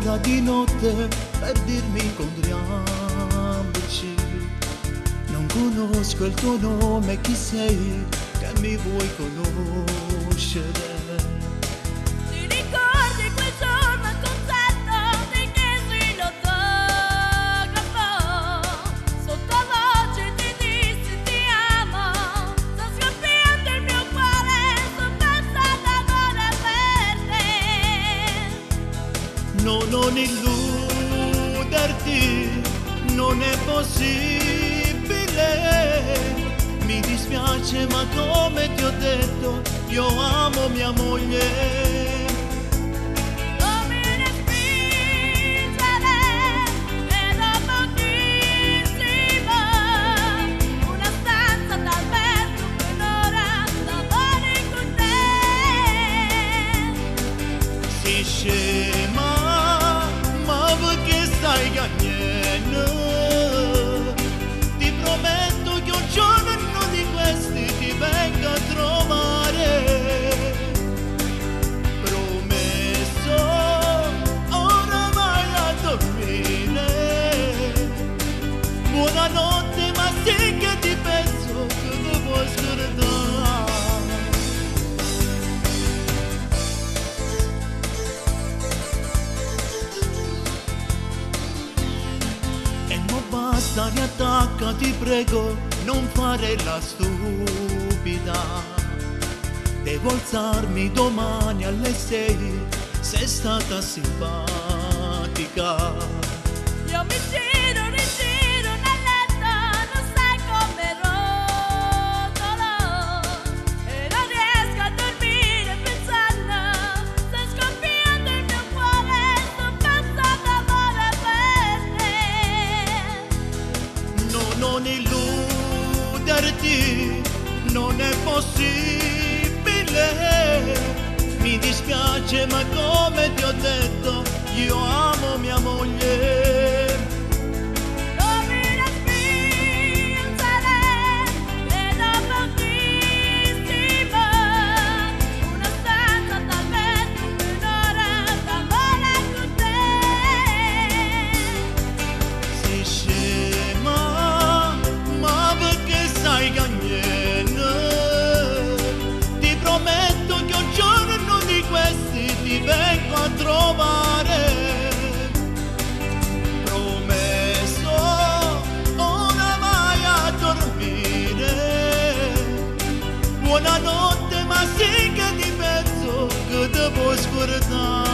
cosa di notte per dirmi incontriamoci. Non conosco il tuo nome, chi sei, che mi vuoi conoscere. Ti ricordi quel giorno al concerto ti chiesi l'autografo? Sottovoce ti dissi ti amo, sto scoppiando il mio cuore, sto pensando amore per te. No, non illuderti, non è possibile. Mi dispiace ma come ti ho detto, io amo mia moglie. Non mi respingere, era pochissimo, una stanza d'albergo per un'ora d'amore con te. Si scema, ma perché stai cagnendo? Ti prometto che un giorno di questi ti vengo a trovare. Promesso, ora vai a dormire. Buonanotte, ma sì che ti penso che tu puoi scordare. E non basta, riattacca, ti prego, non fare la stupida. Devo alzarmi domani alle 6, sei stata simpatica. Io mi giro, rigiro nel letto, non sai come rotolo, e non riesco a dormire pensando, sto scoppiando il mio cuore, sto pensando amore per te. No, non illuderti, non è possibile. Mi dispiace ma come ti ho detto, io amo mia moglie. Non mi respingere, era pochissimo, una stanza d'albergo per un'ora d'amore con te. Si scema, ma perché stai cagnendo? Ti prometto che un giorno di questi ti vengo a trovare. Promesso, ora vai a dormire. Buonanotte, ma sì che ti penso che ti puoi scordare.